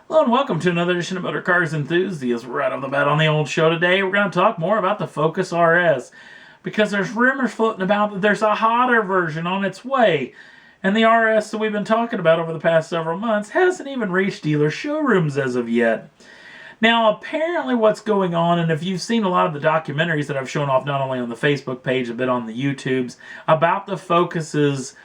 Hello and welcome to another edition of Motor Cars Enthusiasts. Right off the bat on the old show today, we're going to talk more about the Focus RS because there's rumors floating about that there's a hotter version on its way. And the RS that we've been talking about over the past several months hasn't even reached dealer showrooms as of yet. Now, apparently what's going on, and if you've seen a lot of the documentaries that I've shown off not only on the Facebook page, a bit on the YouTubes, about the Focus's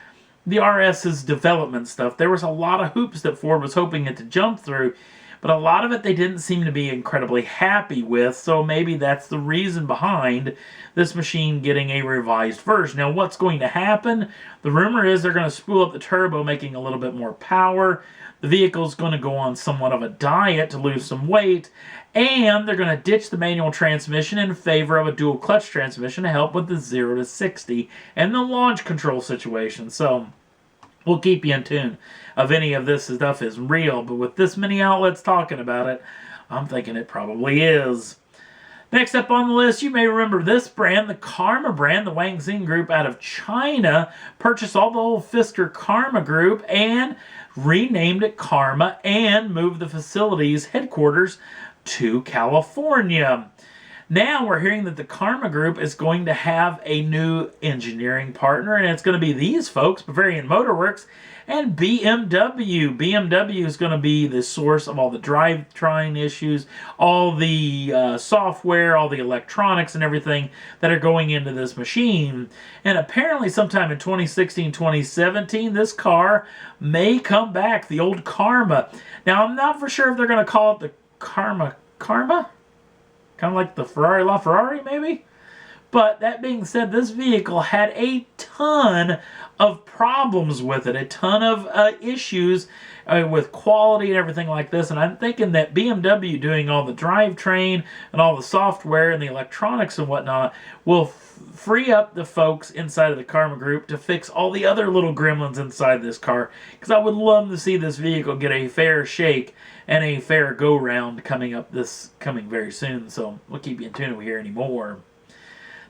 the RS's development stuff, there was a lot of hoops that Ford was hoping it to jump through, but a lot of it they didn't seem to be incredibly happy with, so maybe that's the reason behind this machine getting a revised version. Now, what's going to happen? The rumor is they're going to spool up the turbo, making a little bit more power. The vehicle's going to go on somewhat of a diet to lose some weight, and they're going to ditch the manual transmission in favor of a dual clutch transmission to help with the 0 to 60 and the launch control situation. So we'll keep you in tune if any of this stuff is real, but with this many outlets talking about it, I'm thinking it probably is. Next up on the list, you may remember this brand, the Karma brand. The Wang Xing Group out of China purchased all the old Fisker Karma Group and renamed it Karma and moved the facility's headquarters to California. Now we're hearing that the Karma Group is going to have a new engineering partner, and it's going to be these folks, Bavarian Motorworks and BMW. BMW is going to be the source of all the drivetrain issues, all the software, all the electronics and everything that are going into this machine. And apparently sometime in 2016, 2017, this car may come back, the old Karma. Now, I'm not for sure if they're going to call it the Karma? Kind of like the Ferrari LaFerrari, maybe? But that being said, this vehicle had a ton of problems with it, a ton of issues with quality and everything like this. And I'm thinking that BMW doing all the drivetrain and all the software and the electronics and whatnot will free up the folks inside of the Karma Group to fix all the other little gremlins inside this car. Because I would love to see this vehicle get a fair shake and a fair go-round coming very soon. So we'll keep you in tune if we hear any more.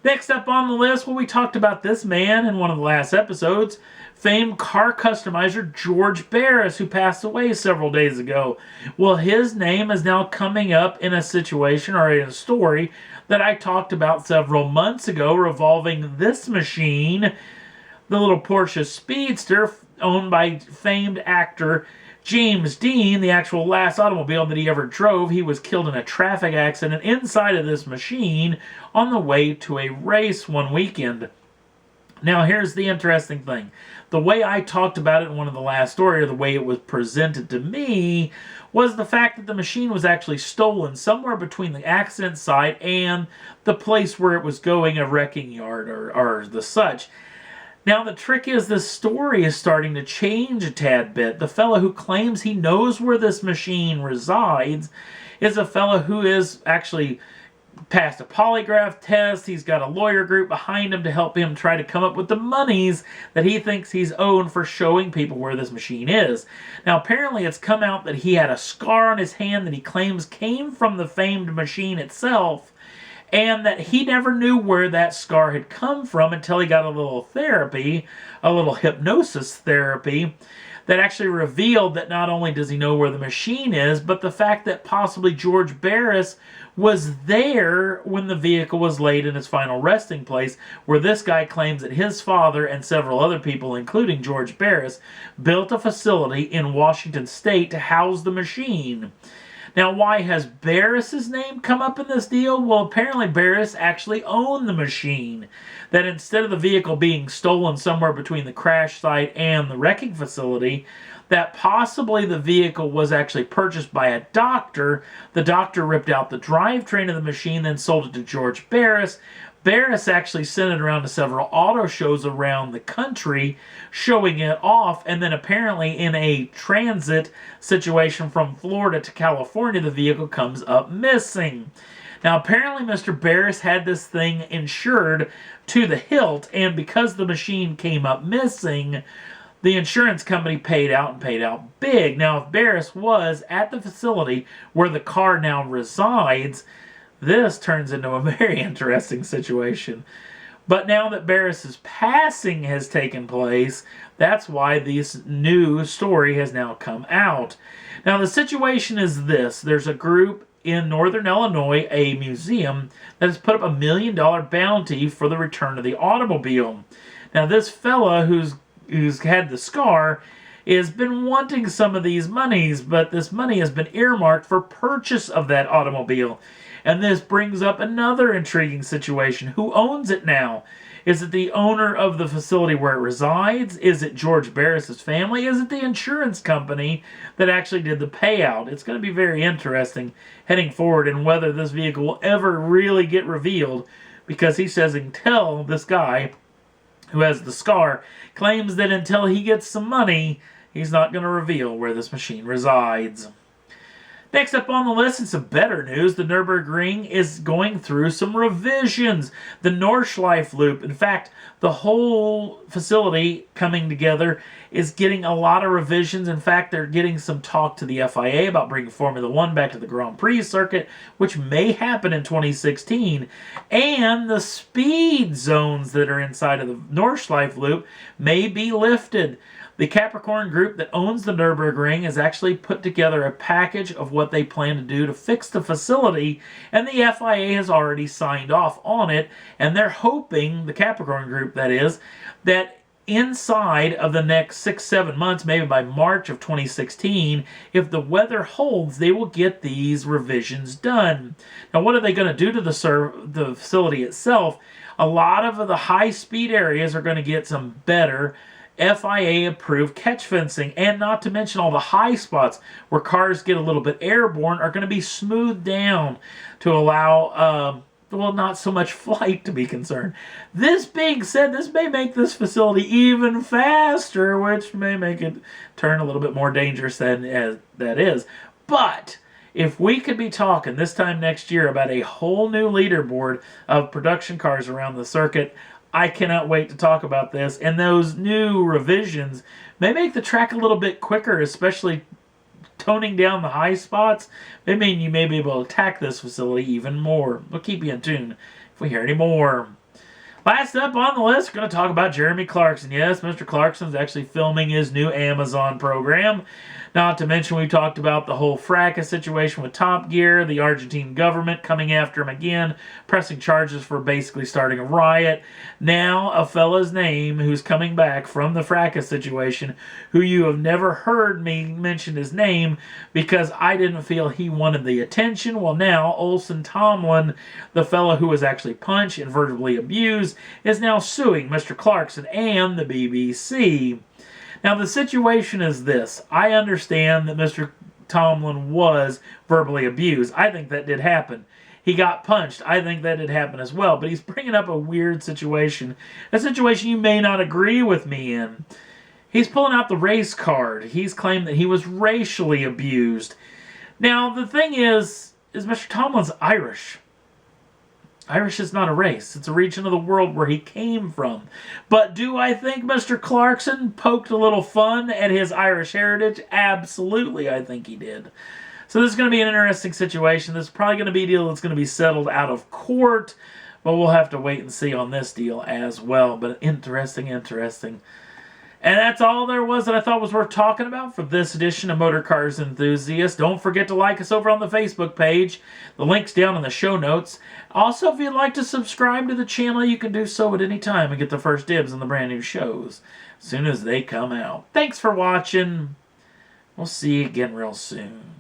Next up on the list, well, we talked about this man in one of the last episodes, famed car customizer George Barris, who passed away several days ago. Well, his name is now coming up in a situation or in a story that I talked about several months ago revolving this machine, the little Porsche Speedster owned by famed actor James Dean. The actual last automobile that he ever drove, he was killed in a traffic accident inside of this machine on the way to a race one weekend. Now, here's the interesting thing. The way I talked about it in one of the last stories, or the way it was presented to me, was the fact that the machine was actually stolen somewhere between the accident site and the place where it was going, a wrecking yard or the such. Now, the trick is this story is starting to change a tad bit. The fellow who claims he knows where this machine resides is a fellow who is actually passed a polygraph test. He's got a lawyer group behind him to help him try to come up with the monies that he thinks he's owed for showing people where this machine is. Now, apparently it's come out that he had a scar on his hand that he claims came from the famed machine itself, and that he never knew where that scar had come from until he got a little therapy, a little hypnosis therapy, that actually revealed that not only does he know where the machine is, but the fact that possibly George Barris was there when the vehicle was laid in its final resting place, where this guy claims that his father and several other people, including George Barris, built a facility in Washington State to house the machine. Now, why has Barris's name come up in this deal? Well, apparently Barris actually owned the machine. That instead of the vehicle being stolen somewhere between the crash site and the wrecking facility, that possibly the vehicle was actually purchased by a doctor. The doctor ripped out the drivetrain of the machine, then sold it to George Barris. Barris actually sent it around to several auto shows around the country, showing it off, and then apparently in a transit situation from Florida to California, the vehicle comes up missing. Now, apparently Mr. Barris had this thing insured to the hilt, and because the machine came up missing, the insurance company paid out big. Now, if Barris was at the facility where the car now resides, this turns into a very interesting situation. But now that Barris's passing has taken place, that's why this new story has now come out. Now, the situation is this. There's a group in northern Illinois, a museum, that has put up $1 million bounty for the return of the automobile. Now, this fella who's had the scar has been wanting some of these monies, but this money has been earmarked for purchase of that automobile. And this brings up another intriguing situation. Who owns it now? Is it the owner of the facility where it resides? Is it George Barris's family? Is it the insurance company that actually did the payout? It's going to be very interesting heading forward and whether this vehicle will ever really get revealed, because he says until this guy who has the scar claims that until he gets some money, he's not going to reveal where this machine resides. Next up on the list is some better news. The Nurburgring is going through some revisions. The Nordschleife loop, in fact, the whole facility coming together is getting a lot of revisions. In fact, they're getting some talk to the FIA about bringing Formula One back to the Grand Prix circuit, which may happen in 2016. And the speed zones that are inside of the Nordschleife loop may be lifted. The Capricorn group that owns the Nurburgring has actually put together a package of what they plan to do to fix the facility, and the FIA has already signed off on it, and they're hoping, the Capricorn group that is, that inside of the next 6-7 months, maybe by March of 2016, if the weather holds, they will get these revisions done. Now, what are they going to do to the facility itself? A lot of the high-speed areas are going to get some better FIA-approved catch fencing, and not to mention all the high spots where cars get a little bit airborne are going to be smoothed down to allow, well, not so much flight to be concerned. This being said, this may make this facility even faster, which may make it turn a little bit more dangerous than that is. But if we could be talking this time next year about a whole new leaderboard of production cars around the circuit, I cannot wait to talk about this. And those new revisions may make the track a little bit quicker, especially toning down the high spots. They mean you may be able to attack this facility even more. We'll keep you in tune if we hear any more. Last up on the list, we're going to talk about Jeremy Clarkson. Yes, Mr. Clarkson's actually filming his new Amazon program. Not to mention, we talked about the whole fracas situation with Top Gear, the Argentine government coming after him again, pressing charges for basically starting a riot. Now, a fella's name who's coming back from the fracas situation, who you have never heard me mention his name because I didn't feel he wanted the attention. Well, now, Olson Tomlin, the fella who was actually punched and verbally abused, is now suing Mr. Clarkson and the BBC. Now, the situation is this. I understand that Mr. Tomlin was verbally abused. I think that did happen. He got punched. I think that did happen as well. But he's bringing up a weird situation, a situation you may not agree with me in. He's pulling out the race card. He's claimed that he was racially abused. Now, the thing is Mr. Tomlin's Irish. Irish is not a race. It's a region of the world where he came from. But do I think Mr. Clarkson poked a little fun at his Irish heritage? Absolutely, I think he did. So this is going to be an interesting situation. This is probably going to be a deal that's going to be settled out of court. But we'll have to wait and see on this deal as well. But interesting. And that's all there was that I thought was worth talking about for this edition of Motor Cars Enthusiast. Don't forget to like us over on the Facebook page. The link's down in the show notes. Also, if you'd like to subscribe to the channel, you can do so at any time and get the first dibs on the brand new shows as soon as they come out. Thanks for watching. We'll see you again real soon.